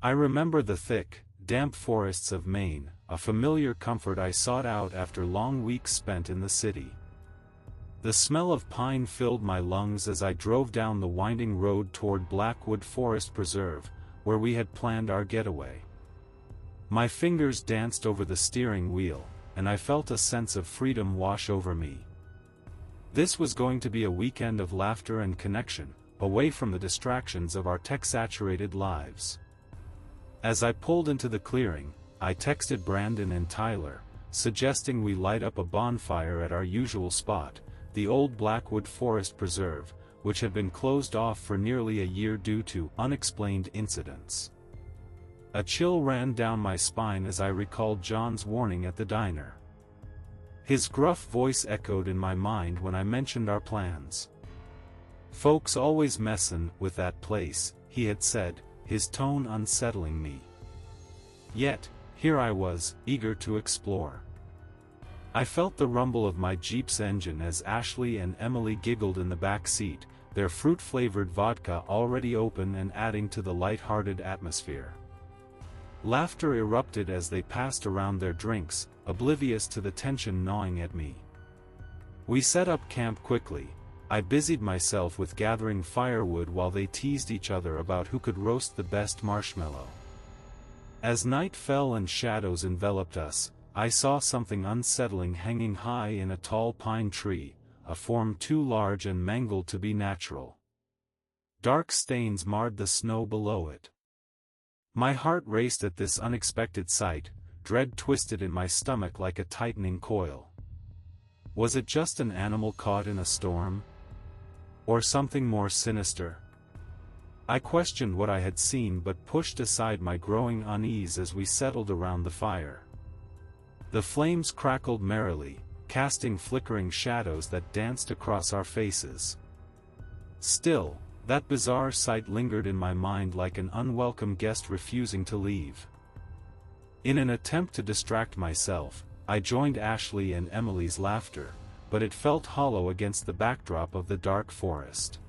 I remember the thick, damp forests of Maine, a familiar comfort I sought out after long weeks spent in the city. The smell of pine filled my lungs as I drove down the winding road toward Blackwood Forest Preserve, where we had planned our getaway. My fingers danced over the steering wheel, and I felt a sense of freedom wash over me. This was going to be a weekend of laughter and connection, away from the distractions of our tech-saturated lives. As I pulled into the clearing, I texted Brandon and Tyler, suggesting we light up a bonfire at our usual spot, the old Blackwood Forest Preserve, which had been closed off for nearly a year due to unexplained incidents. A chill ran down my spine as I recalled John's warning at the diner. His gruff voice echoed in my mind when I mentioned our plans. "Folks always messin' with that place," he had said, his tone unsettling me. Yet, here I was, eager to explore. I felt the rumble of my Jeep's engine as Ashley and Emily giggled in the back seat, their fruit-flavored vodka already open and adding to the light-hearted atmosphere. Laughter erupted as they passed around their drinks, oblivious to the tension gnawing at me. We set up camp quickly. I busied myself with gathering firewood while they teased each other about who could roast the best marshmallow. As night fell and shadows enveloped us, I saw something unsettling hanging high in a tall pine tree, a form too large and mangled to be natural. Dark stains marred the snow below it. My heart raced at this unexpected sight, dread twisted in my stomach like a tightening coil. Was it just an animal caught in a storm? Or something more sinister? I questioned what I had seen but pushed aside my growing unease as we settled around the fire. The flames crackled merrily, casting flickering shadows that danced across our faces. Still, that bizarre sight lingered in my mind like an unwelcome guest refusing to leave. In an attempt to distract myself, I joined Ashley and Emily's laughter, but it felt hollow against the backdrop of the dark forest.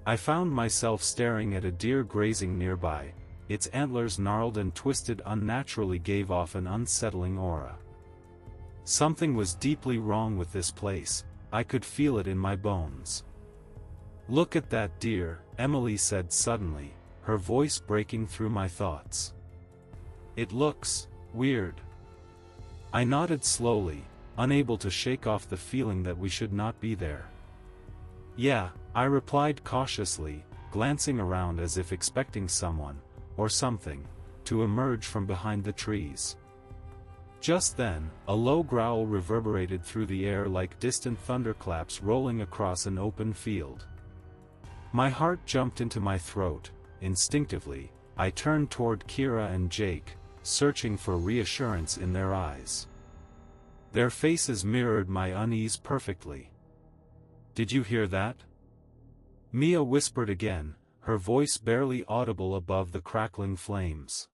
I found myself staring at a deer grazing nearby. Its antlers gnarled and twisted unnaturally gave off an unsettling aura. Something was deeply wrong with this place, I could feel it in my bones. "Look at that deer," Emily said suddenly, her voice breaking through my thoughts. "It looks weird." I nodded slowly, unable to shake off the feeling that we should not be there. "Yeah," I replied cautiously, glancing around as if expecting someone, or something, to emerge from behind the trees. Just then, a low growl reverberated through the air like distant thunderclaps rolling across an open field. My heart jumped into my throat. Instinctively, I turned toward Kira and Jake, searching for reassurance in their eyes. Their faces mirrored my unease perfectly. "Did you hear that?" Mia whispered again, her voice barely audible above the crackling flames.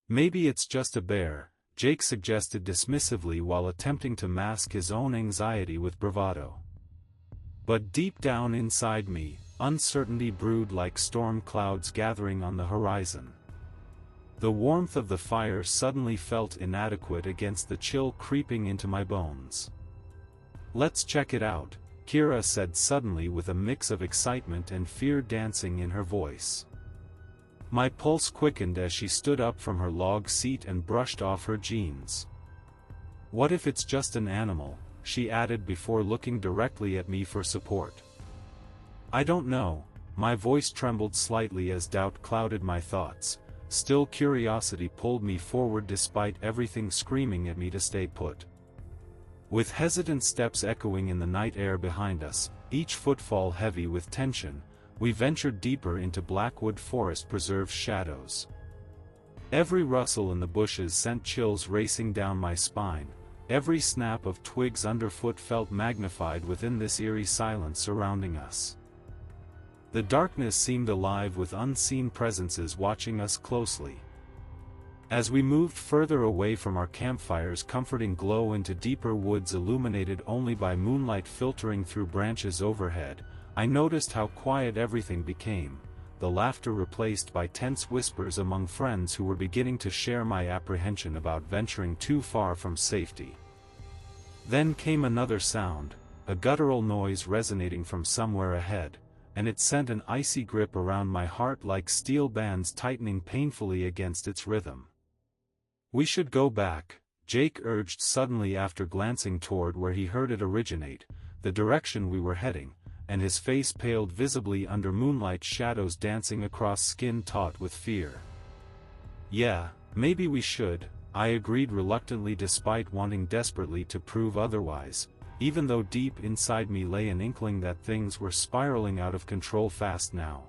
"Maybe it's just a bear," Jake suggested dismissively while attempting to mask his own anxiety with bravado. But deep down inside me, uncertainty brewed like storm clouds gathering on the horizon. The warmth of the fire suddenly felt inadequate against the chill creeping into my bones. "Let's check it out," Kira said suddenly with a mix of excitement and fear dancing in her voice. My pulse quickened as she stood up from her log seat and brushed off her jeans. "What if it's just an animal?" she added before looking directly at me for support. "I don't know," my voice trembled slightly as doubt clouded my thoughts. Still, curiosity pulled me forward despite everything screaming at me to stay put. With hesitant steps echoing in the night air behind us, each footfall heavy with tension, we ventured deeper into Blackwood Forest Preserve's shadows. Every rustle in the bushes sent chills racing down my spine, every snap of twigs underfoot felt magnified within this eerie silence surrounding us. The darkness seemed alive with unseen presences watching us closely. As we moved further away from our campfire's comforting glow into deeper woods illuminated only by moonlight filtering through branches overhead, I noticed how quiet everything became. the laughter replaced by tense whispers among friends who were beginning to share my apprehension about venturing too far from safety. Then came another sound, a guttural noise resonating from somewhere ahead, and it sent an icy grip around my heart like steel bands tightening painfully against its rhythm. "We should go back," Jake urged suddenly after glancing toward where he heard it originate, the direction we were heading, and his face paled visibly under moonlight shadows dancing across skin taut with fear. "Yeah, maybe we should," I agreed reluctantly despite wanting desperately to prove otherwise, even though deep inside me lay an inkling that things were spiraling out of control fast now.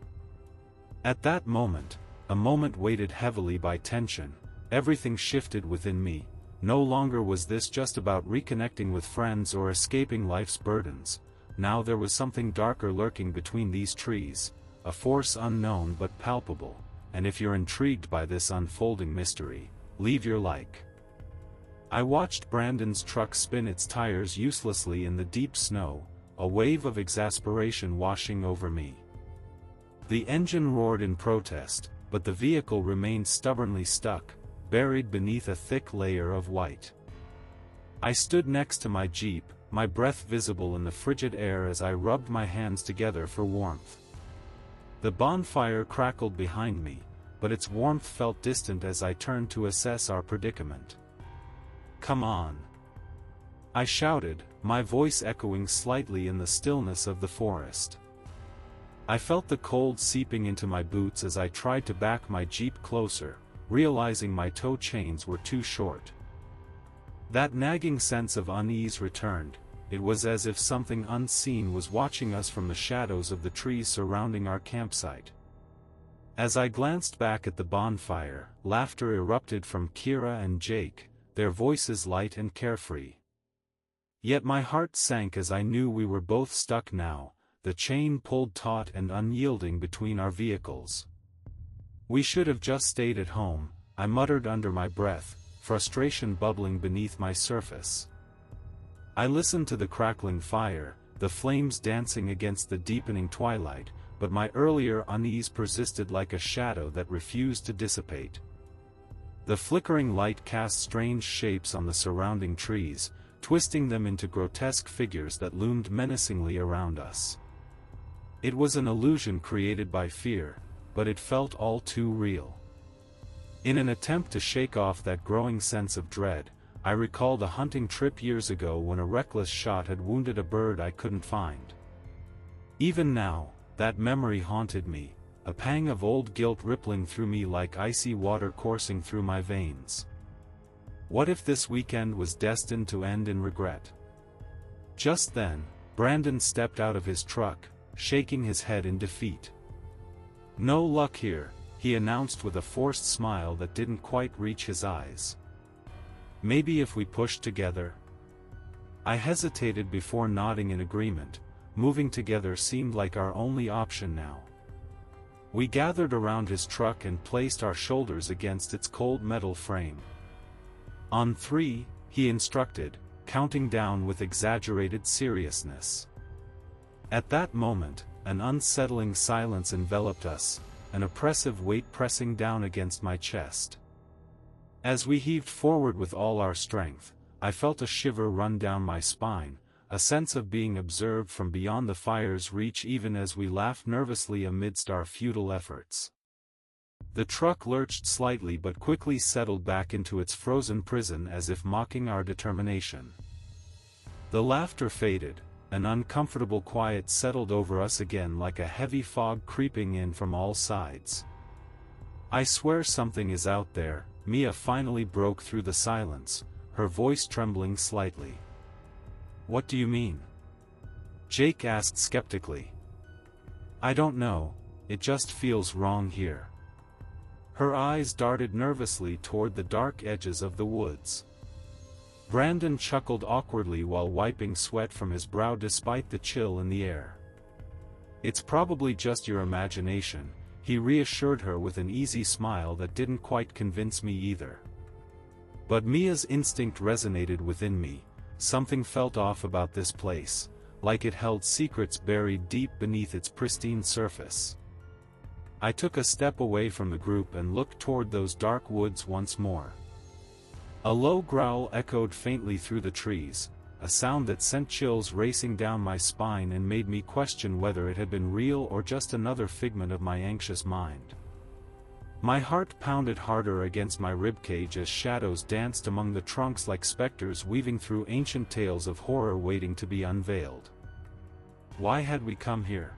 At that moment, a moment weighted heavily by tension, everything shifted within me. No longer was this just about reconnecting with friends or escaping life's burdens. Now there was something darker lurking between these trees, a force unknown but palpable, and if you're intrigued by this unfolding mystery, leave your like. I watched Brandon's truck spin its tires uselessly in the deep snow, a wave of exasperation washing over me. The engine roared in protest, but the vehicle remained stubbornly stuck, buried beneath a thick layer of white. I stood next to my Jeep, my breath visible in the frigid air as I rubbed my hands together for warmth. The bonfire crackled behind me, but its warmth felt distant as I turned to assess our predicament. "Come on!" I shouted, my voice echoing slightly in the stillness of the forest. I felt the cold seeping into my boots as I tried to back my Jeep closer, realizing my tow chains were too short. That nagging sense of unease returned. It was as if something unseen was watching us from the shadows of the trees surrounding our campsite. As I glanced back at the bonfire, laughter erupted from Kira and Jake, their voices light and carefree. Yet my heart sank as I knew we were both stuck now, the chain pulled taut and unyielding between our vehicles. "We should have just stayed at home," I muttered under my breath, frustration bubbling beneath my surface. I listened to the crackling fire, the flames dancing against the deepening twilight, but my earlier unease persisted like a shadow that refused to dissipate. The flickering light cast strange shapes on the surrounding trees, twisting them into grotesque figures that loomed menacingly around us. It was an illusion created by fear, but it felt all too real. In an attempt to shake off that growing sense of dread, I recalled a hunting trip years ago when a reckless shot had wounded a bird I couldn't find. Even now, that memory haunted me, a pang of old guilt rippling through me like icy water coursing through my veins. What if this weekend was destined to end in regret? Just then, Brandon stepped out of his truck, shaking his head in defeat. "No luck here," he announced with a forced smile that didn't quite reach his eyes. "Maybe if we pushed together?" I hesitated before nodding in agreement. Moving together seemed like our only option now. We gathered around his truck and placed our shoulders against its cold metal frame. "On 3, he instructed, counting down with exaggerated seriousness. At that moment, an unsettling silence enveloped us, an oppressive weight pressing down against my chest. As we heaved forward with all our strength, I felt a shiver run down my spine, a sense of being observed from beyond the fire's reach even as we laughed nervously amidst our futile efforts. The truck lurched slightly but quickly settled back into its frozen prison as if mocking our determination. The laughter faded, an uncomfortable quiet settled over us again like a heavy fog creeping in from all sides. "I swear something is out there," Mia finally broke through the silence, her voice trembling slightly. "What do you mean?" Jake asked skeptically. "I don't know, it just feels wrong here." Her eyes darted nervously toward the dark edges of the woods. Brandon chuckled awkwardly while wiping sweat from his brow despite the chill in the air. "It's probably just your imagination," he reassured her with an easy smile that didn't quite convince me either. But Mia's instinct resonated within me. Something felt off about this place, like it held secrets buried deep beneath its pristine surface. I took a step away from the group and looked toward those dark woods once more. A low growl echoed faintly through the trees, a sound that sent chills racing down my spine and made me question whether it had been real or just another figment of my anxious mind. My heart pounded harder against my ribcage as shadows danced among the trunks like specters weaving through ancient tales of horror waiting to be unveiled. Why had we come here?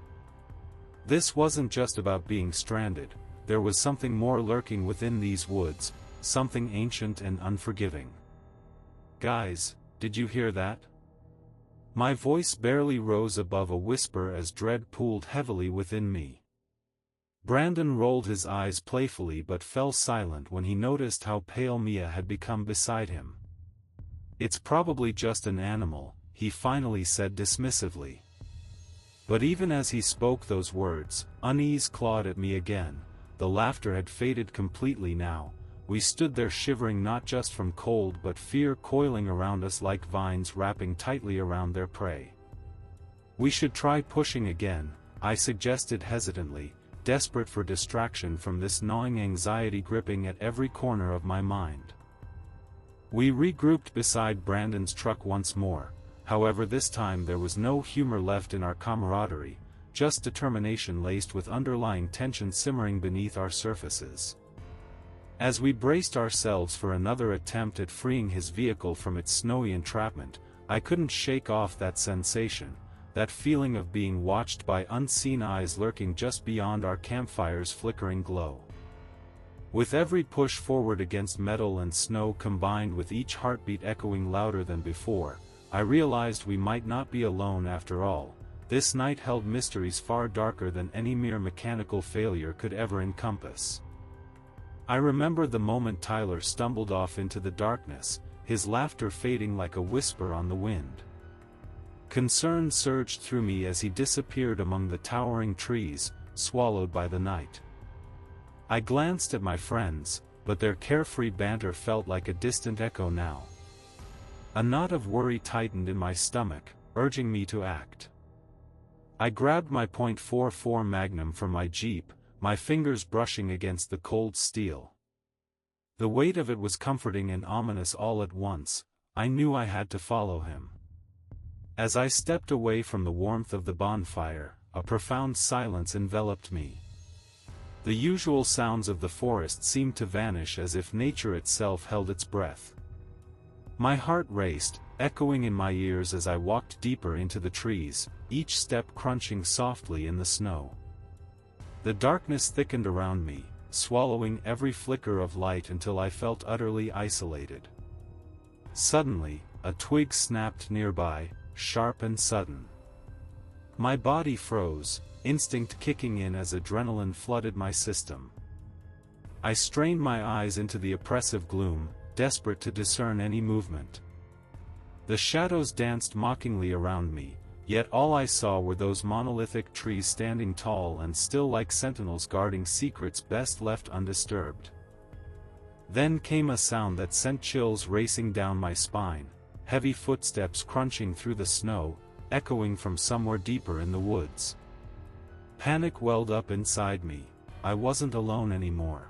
This wasn't just about being stranded, there was something more lurking within these woods, something ancient and unforgiving. Guys, did you hear that? My voice barely rose above a whisper as dread pooled heavily within me. Brandon rolled his eyes playfully but fell silent when he noticed how pale Mia had become beside him. It's probably just an animal, he finally said dismissively. But even as he spoke those words, unease clawed at me again. The laughter had faded completely now. We stood there shivering not just from cold but fear coiling around us like vines wrapping tightly around their prey. We should try pushing again, I suggested hesitantly, desperate for distraction from this gnawing anxiety gripping at every corner of my mind. We regrouped beside Brandon's truck once more, however this time there was no humor left in our camaraderie, just determination laced with underlying tension simmering beneath our surfaces. As we braced ourselves for another attempt at freeing his vehicle from its snowy entrapment, I couldn't shake off that sensation, that feeling of being watched by unseen eyes lurking just beyond our campfire's flickering glow. With every push forward against metal and snow combined with each heartbeat echoing louder than before, I realized we might not be alone after all. This night held mysteries far darker than any mere mechanical failure could ever encompass. I remember the moment Tyler stumbled off into the darkness, his laughter fading like a whisper on the wind. Concern surged through me as he disappeared among the towering trees, swallowed by the night. I glanced at my friends, but their carefree banter felt like a distant echo now. A knot of worry tightened in my stomach, urging me to act. I grabbed my .44 Magnum from my Jeep, my fingers brushing against the cold steel. The weight of it was comforting and ominous all at once. I knew I had to follow him. As I stepped away from the warmth of the bonfire, a profound silence enveloped me. The usual sounds of the forest seemed to vanish as if nature itself held its breath. My heart raced, echoing in my ears as I walked deeper into the trees, each step crunching softly in the snow. The darkness thickened around me, swallowing every flicker of light until I felt utterly isolated. Suddenly, a twig snapped nearby, sharp and sudden. My body froze, instinct kicking in as adrenaline flooded my system. I strained my eyes into the oppressive gloom, desperate to discern any movement. The shadows danced mockingly around me, yet all I saw were those monolithic trees standing tall and still like sentinels guarding secrets best left undisturbed. Then came a sound that sent chills racing down my spine, heavy footsteps crunching through the snow, echoing from somewhere deeper in the woods. Panic welled up inside me. I wasn't alone anymore.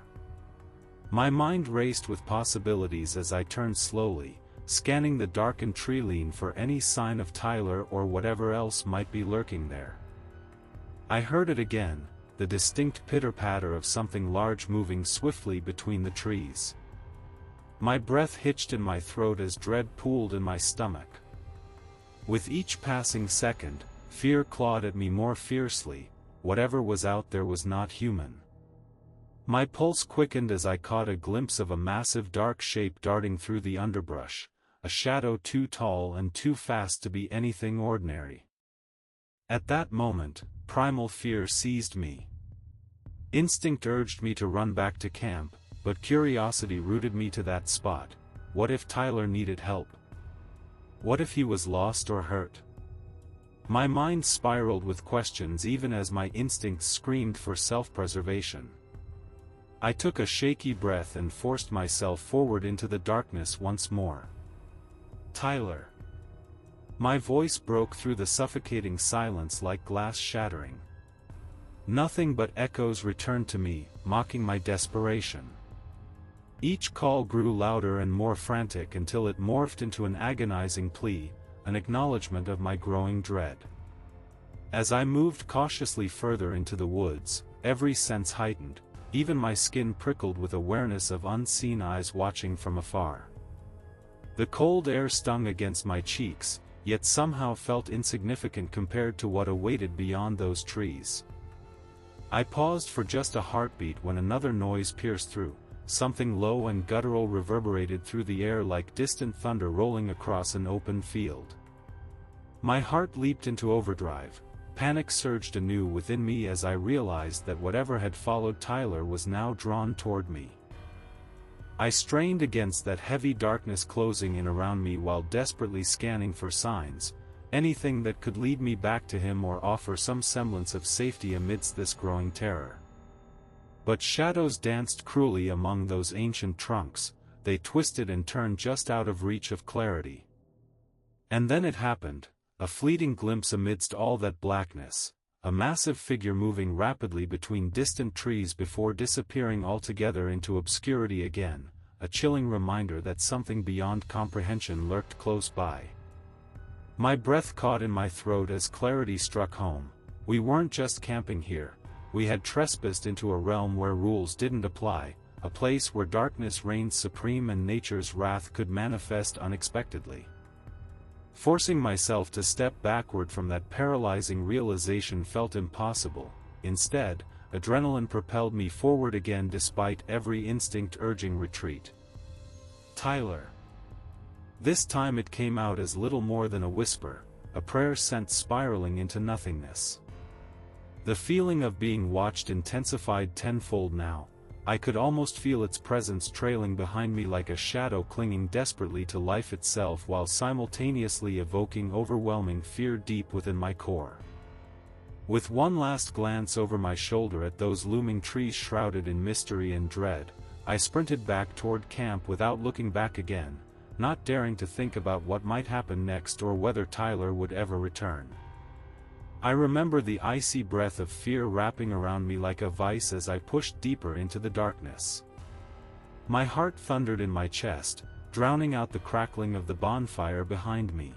My mind raced with possibilities as I turned slowly, scanning the darkened tree line for any sign of Tyler or whatever else might be lurking there. I heard it again, the distinct pitter-patter of something large moving swiftly between the trees. My breath hitched in my throat as dread pooled in my stomach. With each passing second, fear clawed at me more fiercely. Whatever was out there was not human. My pulse quickened as I caught a glimpse of a massive dark shape darting through the underbrush, a shadow too tall and too fast to be anything ordinary. At that moment, primal fear seized me. Instinct urged me to run back to camp, but curiosity rooted me to that spot. What if Tyler needed help? What if he was lost or hurt? My mind spiraled with questions even as my instincts screamed for self-preservation. I took a shaky breath and forced myself forward into the darkness once more. Tyler. My voice broke through the suffocating silence like glass shattering. Nothing but echoes returned to me, mocking my desperation. Each call grew louder and more frantic until it morphed into an agonizing plea, an acknowledgement of my growing dread. As I moved cautiously further into the woods, every sense heightened, even my skin prickled with awareness of unseen eyes watching from afar. The cold air stung against my cheeks, yet somehow felt insignificant compared to what awaited beyond those trees. I paused for just a heartbeat when another noise pierced through. Something low and guttural reverberated through the air like distant thunder rolling across an open field. My heart leaped into overdrive. Panic surged anew within me as I realized that whatever had followed Tyler was now drawn toward me. I strained against that heavy darkness closing in around me while desperately scanning for signs, anything that could lead me back to him or offer some semblance of safety amidst this growing terror. But shadows danced cruelly among those ancient trunks, they twisted and turned just out of reach of clarity. And then it happened, a fleeting glimpse amidst all that blackness, a massive figure moving rapidly between distant trees before disappearing altogether into obscurity again, a chilling reminder that something beyond comprehension lurked close by. My breath caught in my throat as clarity struck home. We weren't just camping here. We had trespassed into a realm where rules didn't apply, a place where darkness reigned supreme and nature's wrath could manifest unexpectedly. Forcing myself to step backward from that paralyzing realization felt impossible. Instead, adrenaline propelled me forward again despite every instinct urging retreat. Tyler. This time it came out as little more than a whisper, a prayer sent spiraling into nothingness. The feeling of being watched intensified tenfold now. I could almost feel its presence trailing behind me like a shadow clinging desperately to life itself while simultaneously evoking overwhelming fear deep within my core. With one last glance over my shoulder at those looming trees shrouded in mystery and dread, I sprinted back toward camp without looking back again, not daring to think about what might happen next or whether Tyler would ever return. I remember the icy breath of fear wrapping around me like a vice as I pushed deeper into the darkness. My heart thundered in my chest, drowning out the crackling of the bonfire behind me.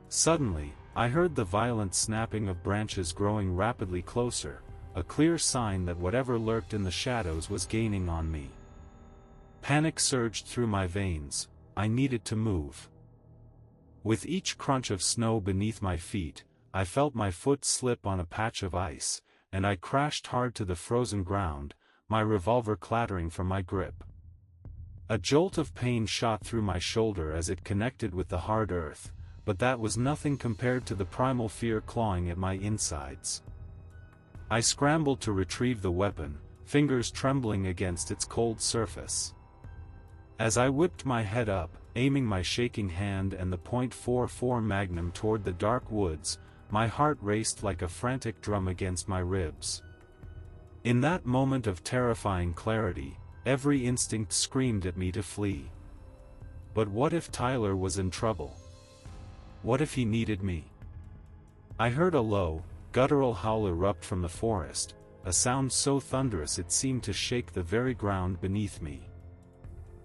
Suddenly, I heard the violent snapping of branches growing rapidly closer, a clear sign that whatever lurked in the shadows was gaining on me. Panic surged through my veins. I needed to move. With each crunch of snow beneath my feet, I felt my foot slip on a patch of ice, and I crashed hard to the frozen ground, my revolver clattering from my grip. A jolt of pain shot through my shoulder as it connected with the hard earth, but that was nothing compared to the primal fear clawing at my insides. I scrambled to retrieve the weapon, fingers trembling against its cold surface. As I whipped my head up, aiming my shaking hand and the .44 Magnum toward the dark woods, my heart raced like a frantic drum against my ribs. In that moment of terrifying clarity, every instinct screamed at me to flee. But what if Tyler was in trouble? What if he needed me? I heard a low, guttural howl erupt from the forest, a sound so thunderous it seemed to shake the very ground beneath me.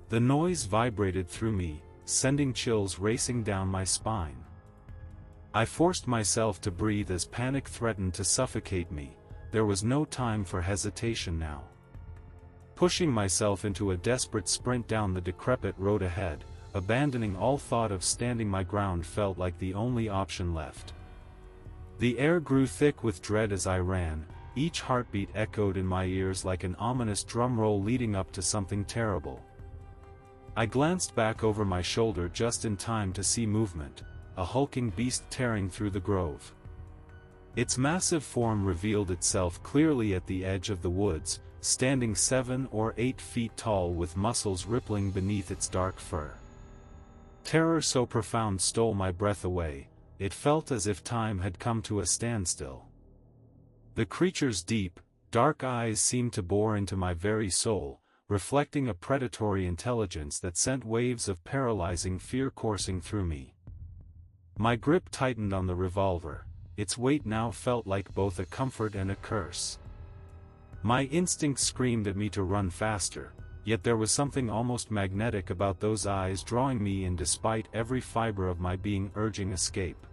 The noise vibrated through me, sending chills racing down my spine. I forced myself to breathe as panic threatened to suffocate me. There was no time for hesitation now. Pushing myself into a desperate sprint down the decrepit road ahead, abandoning all thought of standing my ground felt like the only option left. The air grew thick with dread as I ran, each heartbeat echoed in my ears like an ominous drum roll leading up to something terrible. I glanced back over my shoulder just in time to see movement, a hulking beast tearing through the grove. Its massive form revealed itself clearly at the edge of the woods, standing 7 or 8 feet tall with muscles rippling beneath its dark fur. Terror so profound stole my breath away, it felt as if time had come to a standstill. The creature's deep, dark eyes seemed to bore into my very soul, reflecting a predatory intelligence that sent waves of paralyzing fear coursing through me. My grip tightened on the revolver, its weight now felt like both a comfort and a curse. My instincts screamed at me to run faster, yet there was something almost magnetic about those eyes drawing me in despite every fiber of my being urging escape.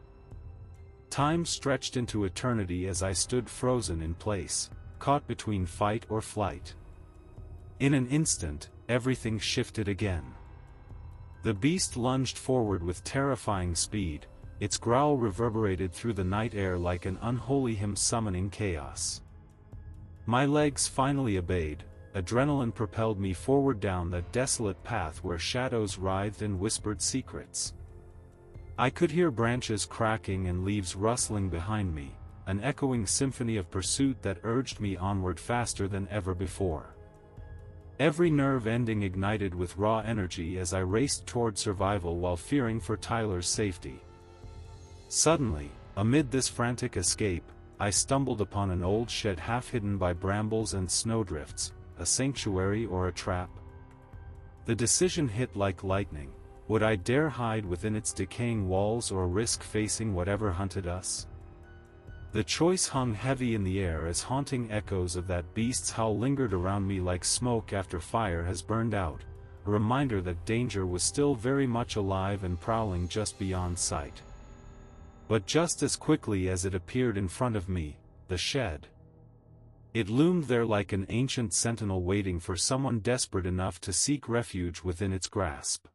Time stretched into eternity as I stood frozen in place, caught between fight or flight. In an instant, everything shifted again. The beast lunged forward with terrifying speed, its growl reverberated through the night air like an unholy hymn summoning chaos. My legs finally obeyed, adrenaline propelled me forward down that desolate path where shadows writhed and whispered secrets. I could hear branches cracking and leaves rustling behind me, an echoing symphony of pursuit that urged me onward faster than ever before. Every nerve ending ignited with raw energy as I raced toward survival while fearing for Tyler's safety. Suddenly, amid this frantic escape, I stumbled upon an old shed half hidden by brambles and snowdrifts, a sanctuary or a trap? The decision hit like lightning. Would I dare hide within its decaying walls or risk facing whatever hunted us? The choice hung heavy in the air as haunting echoes of that beast's howl lingered around me like smoke after fire has burned out, a reminder that danger was still very much alive and prowling just beyond sight. But just as quickly as it appeared in front of me, the shed. It loomed there like an ancient sentinel waiting for someone desperate enough to seek refuge within its grasp.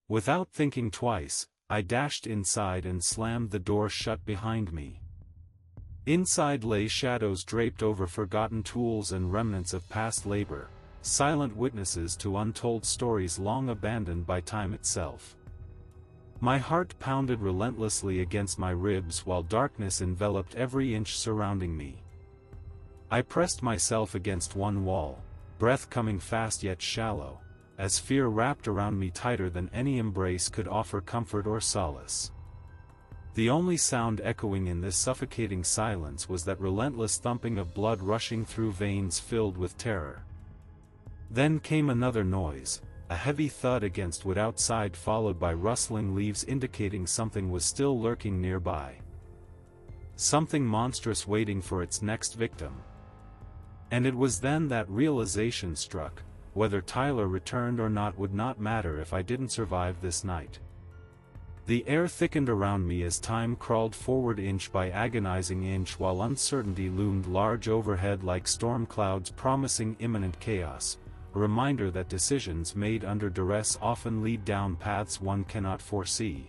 Without thinking twice, I dashed inside and slammed the door shut behind me. Inside lay shadows draped over forgotten tools and remnants of past labor, silent witnesses to untold stories long abandoned by time itself. My heart pounded relentlessly against my ribs while darkness enveloped every inch surrounding me. I pressed myself against one wall, breath coming fast yet shallow, as fear wrapped around me tighter than any embrace could offer comfort or solace. The only sound echoing in this suffocating silence was that relentless thumping of blood rushing through veins filled with terror. Then came another noise, a heavy thud against wood outside followed by rustling leaves indicating something was still lurking nearby. Something monstrous waiting for its next victim. And it was then that realization struck, whether Tyler returned or not would not matter if I didn't survive this night. The air thickened around me as time crawled forward inch by agonizing inch while uncertainty loomed large overhead like storm clouds promising imminent chaos, a reminder that decisions made under duress often lead down paths one cannot foresee.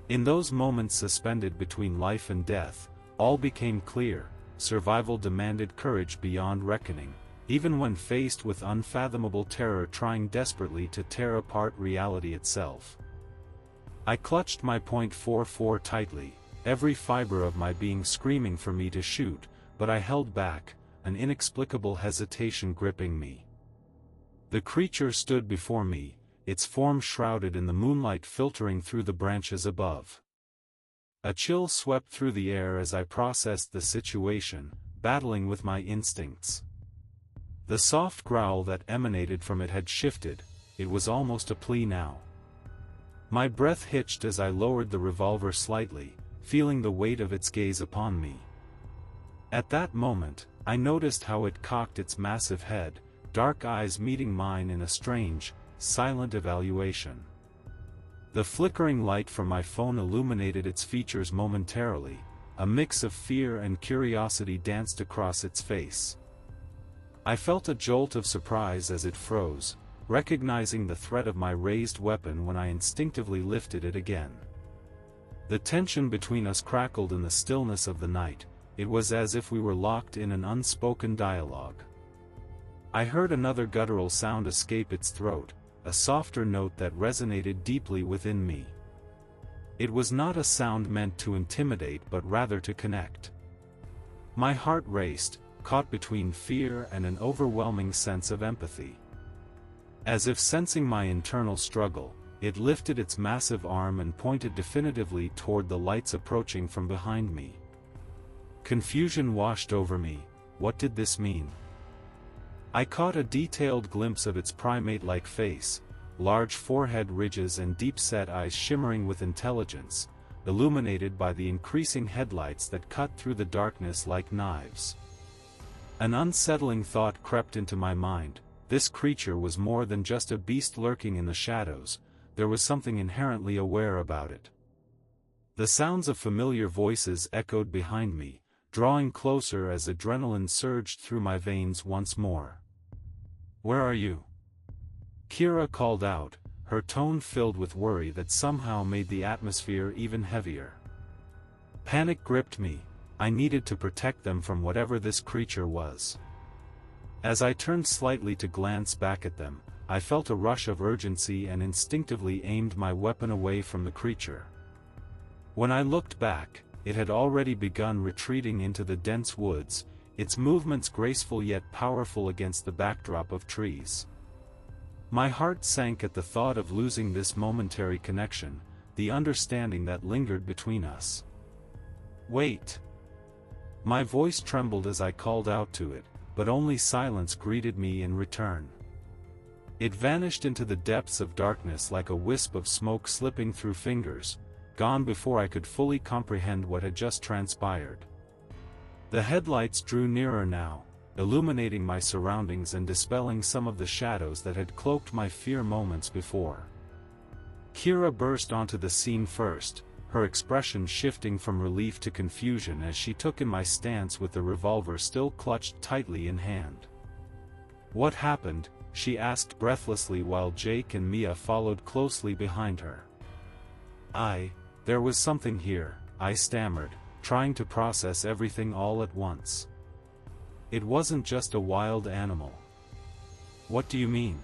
In those moments suspended between life and death, all became clear. Survival demanded courage beyond reckoning, even when faced with unfathomable terror trying desperately to tear apart reality itself. I clutched my .44 tightly, every fiber of my being screaming for me to shoot, but I held back, an inexplicable hesitation gripping me. The creature stood before me, its form shrouded in the moonlight filtering through the branches above. A chill swept through the air as I processed the situation, battling with my instincts. The soft growl that emanated from it had shifted, it was almost a plea now. My breath hitched as I lowered the revolver slightly, feeling the weight of its gaze upon me. At that moment, I noticed how it cocked its massive head, dark eyes meeting mine in a strange, silent evaluation. The flickering light from my phone illuminated its features momentarily, a mix of fear and curiosity danced across its face. I felt a jolt of surprise as it froze, recognizing the threat of my raised weapon when I instinctively lifted it again. The tension between us crackled in the stillness of the night, it was as if we were locked in an unspoken dialogue. I heard another guttural sound escape its throat, a softer note that resonated deeply within me. It was not a sound meant to intimidate but rather to connect. My heart raced, caught between fear and an overwhelming sense of empathy. As if sensing my internal struggle, it lifted its massive arm and pointed definitively toward the lights approaching from behind me. Confusion washed over me. What did this mean? I caught a detailed glimpse of its primate-like face, large forehead ridges and deep-set eyes shimmering with intelligence, illuminated by the increasing headlights that cut through the darkness like knives. An unsettling thought crept into my mind. This creature was more than just a beast lurking in the shadows, there was something inherently aware about it. The sounds of familiar voices echoed behind me, drawing closer as adrenaline surged through my veins once more. "Where are you?" Kira called out, her tone filled with worry that somehow made the atmosphere even heavier. Panic gripped me. I needed to protect them from whatever this creature was. As I turned slightly to glance back at them, I felt a rush of urgency and instinctively aimed my weapon away from the creature. When I looked back, it had already begun retreating into the dense woods, its movements graceful yet powerful against the backdrop of trees. My heart sank at the thought of losing this momentary connection, the understanding that lingered between us. "Wait!" My voice trembled as I called out to it, but only silence greeted me in return. It vanished into the depths of darkness like a wisp of smoke slipping through fingers, gone before I could fully comprehend what had just transpired. The headlights drew nearer now, illuminating my surroundings and dispelling some of the shadows that had cloaked my fear moments before. Kira burst onto the scene first, her expression shifting from relief to confusion as she took in my stance with the revolver still clutched tightly in hand. "What happened?" she asked breathlessly while Jake and Mia followed closely behind her. There was something here," I stammered, trying to process everything all at once. "It wasn't just a wild animal." "What do you mean?"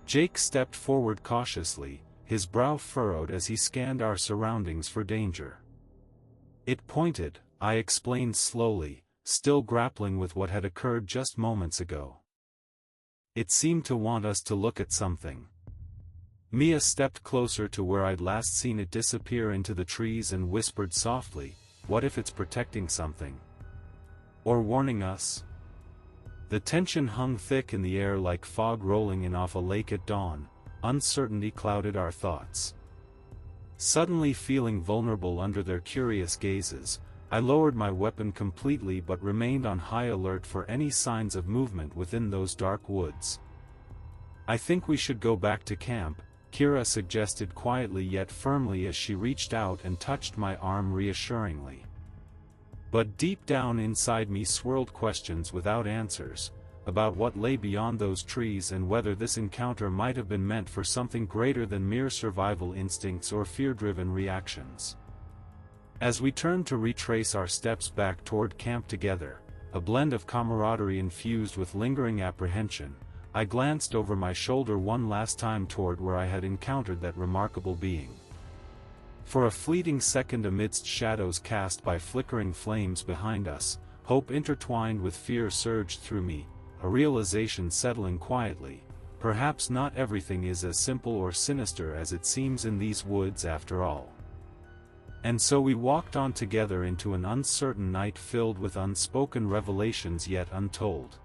Jake stepped forward cautiously, his brow furrowed as he scanned our surroundings for danger. "It pointed," I explained slowly, still grappling with what had occurred just moments ago. "It seemed to want us to look at something." Mia stepped closer to where I'd last seen it disappear into the trees and whispered softly, "What if it's protecting something? Or warning us?" The tension hung thick in the air like fog rolling in off a lake at dawn. Uncertainty clouded our thoughts. Suddenly feeling vulnerable under their curious gazes, I lowered my weapon completely but remained on high alert for any signs of movement within those dark woods. "I think we should go back to camp," Kira suggested quietly yet firmly as she reached out and touched my arm reassuringly. But deep down inside me swirled questions without answers, about what lay beyond those trees and whether this encounter might have been meant for something greater than mere survival instincts or fear-driven reactions. As we turned to retrace our steps back toward camp together, a blend of camaraderie infused with lingering apprehension, I glanced over my shoulder one last time toward where I had encountered that remarkable being. For a fleeting second amidst shadows cast by flickering flames behind us, hope intertwined with fear surged through me, a realization settling quietly. Perhaps not everything is as simple or sinister as it seems in these woods after all. And so we walked on together into an uncertain night filled with unspoken revelations yet untold.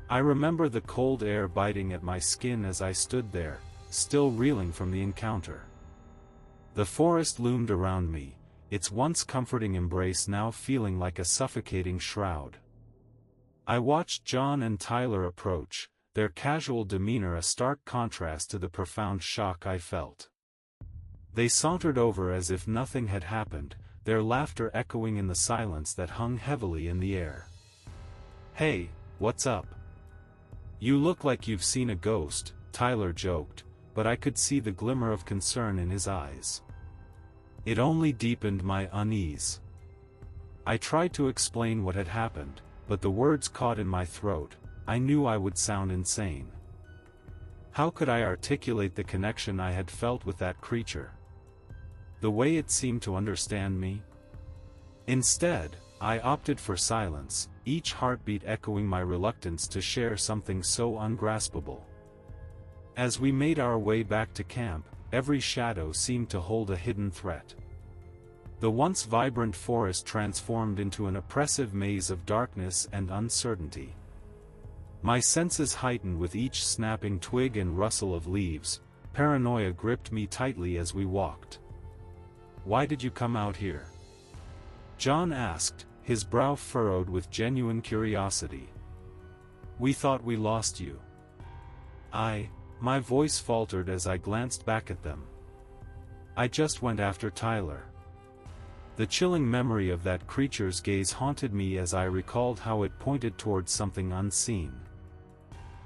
I remember the cold air biting at my skin as I stood there, still reeling from the encounter. The forest loomed around me, its once comforting embrace now feeling like a suffocating shroud. I watched John and Tyler approach, their casual demeanor a stark contrast to the profound shock I felt. They sauntered over as if nothing had happened, their laughter echoing in the silence that hung heavily in the air. "Hey, what's up? You look like you've seen a ghost," Tyler joked, but I could see the glimmer of concern in his eyes. It only deepened my unease. I tried to explain what had happened, but the words caught in my throat. I knew I would sound insane. How could I articulate the connection I had felt with that creature? The way it seemed to understand me? Instead, I opted for silence, each heartbeat echoing my reluctance to share something so ungraspable. As we made our way back to camp, every shadow seemed to hold a hidden threat. The once vibrant forest transformed into an oppressive maze of darkness and uncertainty. My senses heightened with each snapping twig and rustle of leaves, paranoia gripped me tightly as we walked. why did you come out here?" John asked, his brow furrowed with genuine curiosity. "We thought we lost you." My voice faltered as I glanced back at them. "I just went after Tyler." The chilling memory of that creature's gaze haunted me as I recalled how it pointed towards something unseen.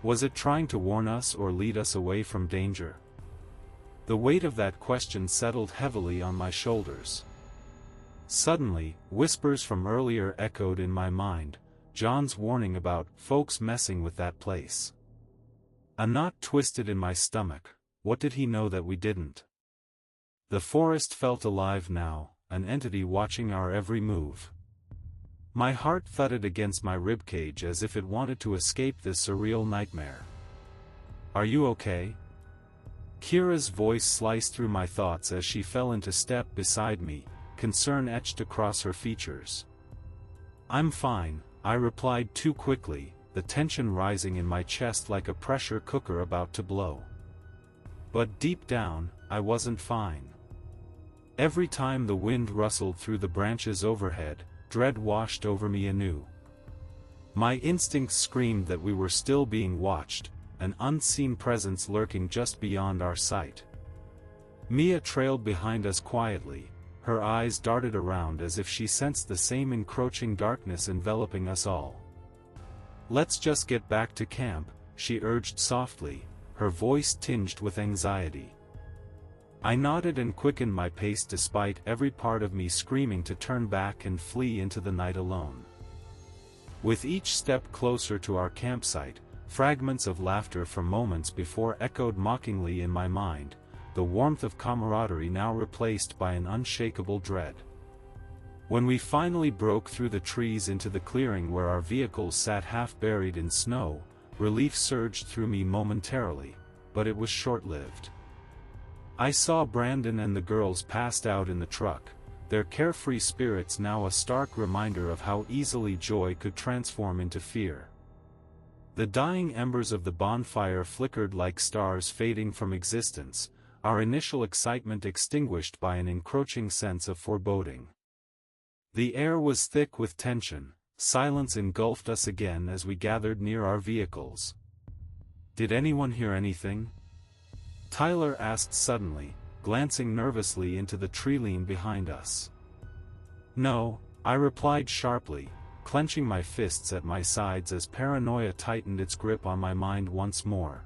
Was it trying to warn us or lead us away from danger? The weight of that question settled heavily on my shoulders. Suddenly, whispers from earlier echoed in my mind, John's warning about folks messing with that place. A knot twisted in my stomach. What did he know that we didn't? The forest felt alive now, an entity watching our every move. My heart thudded against my ribcage as if it wanted to escape this surreal nightmare. "Are you okay?" Kira's voice sliced through my thoughts as she fell into step beside me, concern etched across her features. "I'm fine," I replied too quickly, the tension rising in my chest like a pressure cooker about to blow. But deep down, I wasn't fine. Every time the wind rustled through the branches overhead, dread washed over me anew. My instincts screamed that we were still being watched, an unseen presence lurking just beyond our sight. Mia trailed behind us quietly, her eyes darted around as if she sensed the same encroaching darkness enveloping us all. "Let's just get back to camp," she urged softly, her voice tinged with anxiety. I nodded and quickened my pace despite every part of me screaming to turn back and flee into the night alone. With each step closer to our campsite, fragments of laughter from moments before echoed mockingly in my mind, the warmth of camaraderie now replaced by an unshakable dread. When we finally broke through the trees into the clearing where our vehicles sat half buried in snow, relief surged through me momentarily, but it was short-lived. I saw Brandon and the girls passed out in the truck, their carefree spirits now a stark reminder of how easily joy could transform into fear. The dying embers of the bonfire flickered like stars fading from existence, our initial excitement extinguished by an encroaching sense of foreboding. The air was thick with tension, silence engulfed us again as we gathered near our vehicles. "Did anyone hear anything?" Tyler asked suddenly, glancing nervously into the tree-line behind us. "No," I replied sharply, clenching my fists at my sides as paranoia tightened its grip on my mind once more.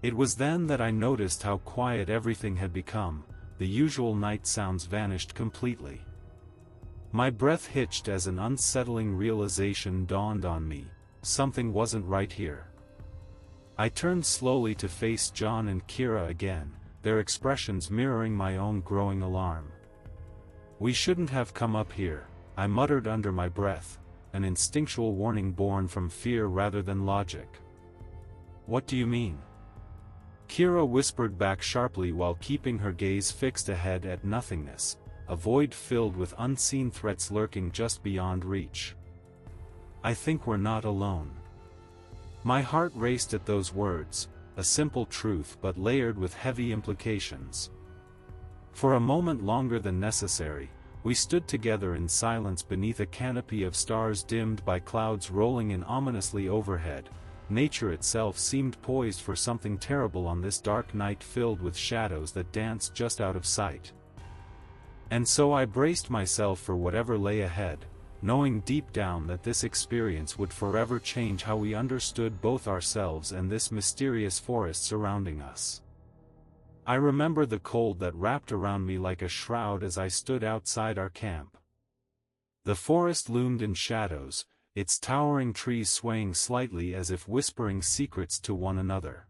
It was then that I noticed how quiet everything had become, the usual night sounds vanished completely. My breath hitched as an unsettling realization dawned on me, something wasn't right here. I turned slowly to face John and Kira again, their expressions mirroring my own growing alarm. "We shouldn't have come up here," I muttered under my breath, an instinctual warning born from fear rather than logic. "What do you mean?" Kira whispered back sharply while keeping her gaze fixed ahead at nothingness, a void filled with unseen threats lurking just beyond reach. "I think we're not alone." My heart raced at those words, a simple truth but layered with heavy implications. For a moment longer than necessary, we stood together in silence beneath a canopy of stars dimmed by clouds rolling in ominously overhead. Nature itself seemed poised for something terrible on this dark night filled with shadows that danced just out of sight. And so I braced myself for whatever lay ahead, knowing deep down that this experience would forever change how we understood both ourselves and this mysterious forest surrounding us. I remember the cold that wrapped around me like a shroud as I stood outside our camp. The forest loomed in shadows, its towering trees swaying slightly as if whispering secrets to one another.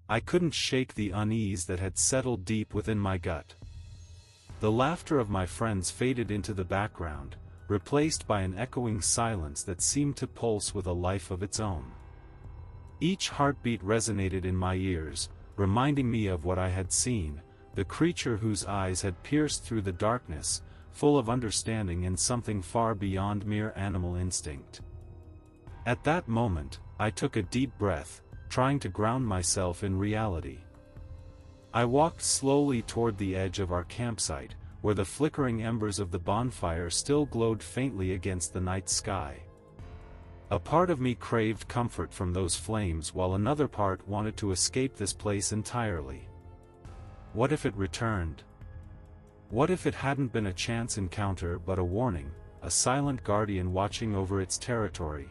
I couldn't shake the unease that had settled deep within my gut. The laughter of my friends faded into the background, replaced by an echoing silence that seemed to pulse with a life of its own. Each heartbeat resonated in my ears, reminding me of what I had seen, the creature whose eyes had pierced through the darkness, full of understanding and something far beyond mere animal instinct. At that moment, I took a deep breath, trying to ground myself in reality. I walked slowly toward the edge of our campsite, where the flickering embers of the bonfire still glowed faintly against the night sky. A part of me craved comfort from those flames while another part wanted to escape this place entirely. What if it returned? What if it hadn't been a chance encounter but a warning, a silent guardian watching over its territory?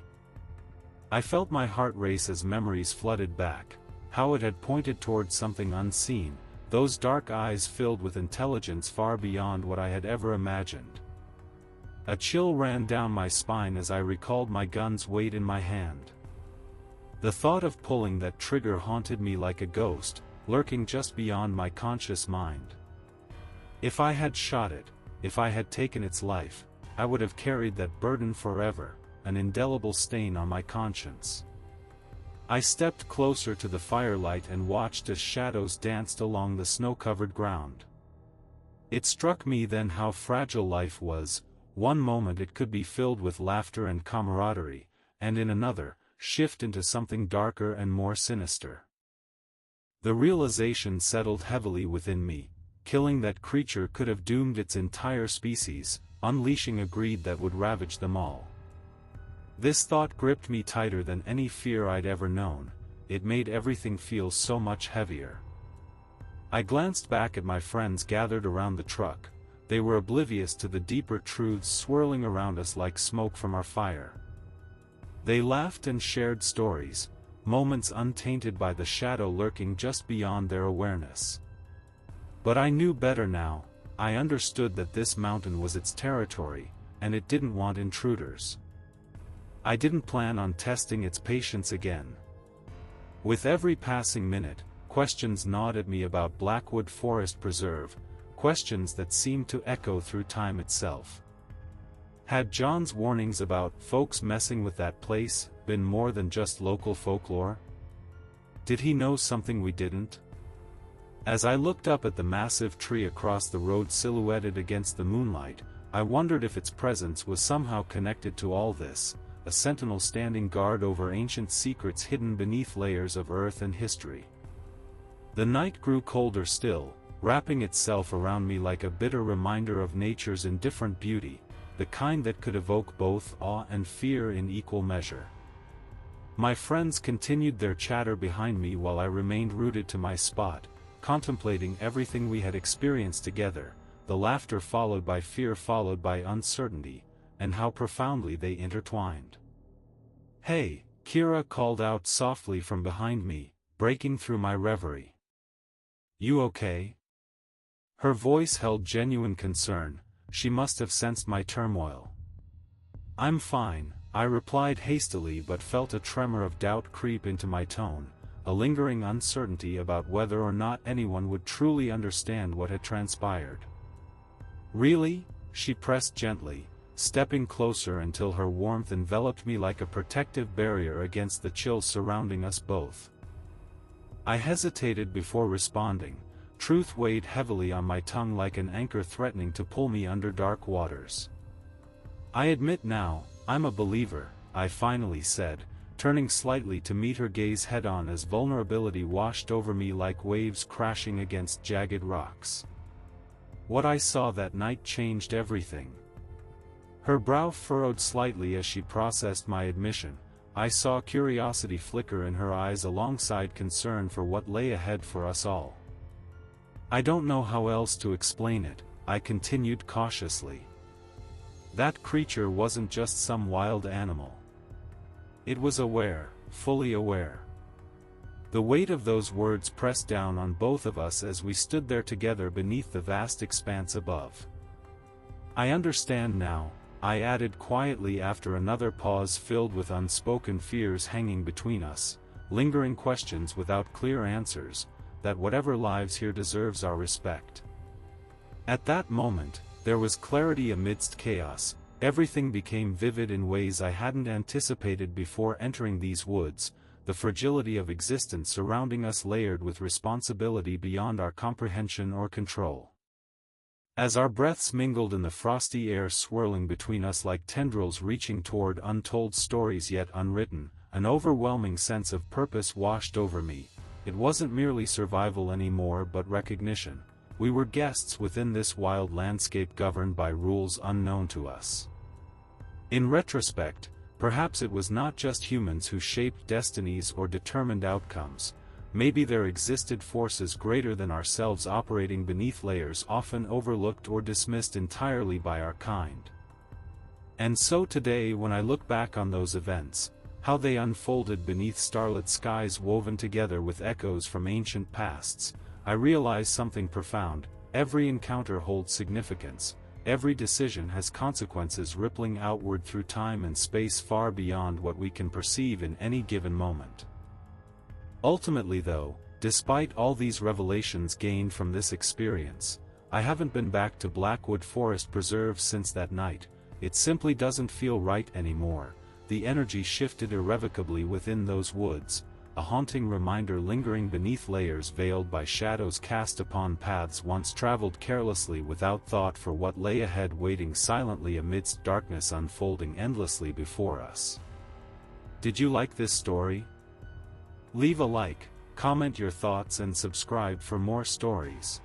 I felt my heart race as memories flooded back, how it had pointed towards something unseen, those dark eyes filled with intelligence far beyond what I had ever imagined. A chill ran down my spine as I recalled my gun's weight in my hand. The thought of pulling that trigger haunted me like a ghost, lurking just beyond my conscious mind. If I had shot it, if I had taken its life, I would have carried that burden forever, an indelible stain on my conscience. I stepped closer to the firelight and watched as shadows danced along the snow-covered ground. It struck me then how fragile life was. One moment it could be filled with laughter and camaraderie, and in another, shift into something darker and more sinister. The realization settled heavily within me. Killing that creature could have doomed its entire species, unleashing a greed that would ravage them all. This thought gripped me tighter than any fear I'd ever known. It made everything feel so much heavier. I glanced back at my friends gathered around the truck. They were oblivious to the deeper truths swirling around us like smoke from our fire. They laughed and shared stories, moments untainted by the shadow lurking just beyond their awareness. But I knew better now. I understood that this mountain was its territory, and it didn't want intruders. I didn't plan on testing its patience again. With every passing minute, questions gnawed at me about Blackwood Forest Preserve, questions that seemed to echo through time itself. Had John's warnings about folks messing with that place been more than just local folklore? Did he know something we didn't? As I looked up at the massive tree across the road silhouetted against the moonlight, I wondered if its presence was somehow connected to all this, a sentinel standing guard over ancient secrets hidden beneath layers of earth and history. The night grew colder still, wrapping itself around me like a bitter reminder of nature's indifferent beauty, the kind that could evoke both awe and fear in equal measure. My friends continued their chatter behind me while I remained rooted to my spot, contemplating everything we had experienced together, the laughter followed by fear followed by uncertainty, and how profoundly they intertwined. "Hey," Kira called out softly from behind me, breaking through my reverie. "You okay?" Her voice held genuine concern. She must have sensed my turmoil. "I'm fine," I replied hastily, but felt a tremor of doubt creep into my tone, a lingering uncertainty about whether or not anyone would truly understand what had transpired. "Really?" she pressed gently, stepping closer until her warmth enveloped me like a protective barrier against the chill surrounding us both. I hesitated before responding. Truth weighed heavily on my tongue like an anchor threatening to pull me under dark waters. "I admit now, I'm a believer," I finally said, turning slightly to meet her gaze head-on as vulnerability washed over me like waves crashing against jagged rocks. "What I saw that night changed everything." Her brow furrowed slightly as she processed my admission. I saw curiosity flicker in her eyes alongside concern for what lay ahead for us all. "I don't know how else to explain it," I continued cautiously. "That creature wasn't just some wild animal. It was aware, fully aware." The weight of those words pressed down on both of us as we stood there together beneath the vast expanse above. "I understand now," I added quietly after another pause filled with unspoken fears hanging between us, lingering questions without clear answers, that whatever lives here deserves our respect. At that moment, there was clarity amidst chaos. Everything became vivid in ways I hadn't anticipated before entering these woods, the fragility of existence surrounding us layered with responsibility beyond our comprehension or control. As our breaths mingled in the frosty air swirling between us like tendrils reaching toward untold stories yet unwritten, an overwhelming sense of purpose washed over me. It wasn't merely survival anymore but recognition. we were guests within this wild landscape governed by rules unknown to us. In retrospect, perhaps it was not just humans who shaped destinies or determined outcomes. Maybe there existed forces greater than ourselves operating beneath layers often overlooked or dismissed entirely by our kind. And so today, when I look back on those events, how they unfolded beneath starlit skies woven together with echoes from ancient pasts, I realize something profound. Every encounter holds significance, every decision has consequences rippling outward through time and space far beyond what we can perceive in any given moment. Ultimately though, despite all these revelations gained from this experience, I haven't been back to Blackwood Forest Preserve since that night. It simply doesn't feel right anymore. The energy shifted irrevocably within those woods, a haunting reminder lingering beneath layers veiled by shadows cast upon paths once traveled carelessly without thought for what lay ahead, waiting silently amidst darkness unfolding endlessly before us. Did you like this story? Leave a like, comment your thoughts and subscribe for more stories.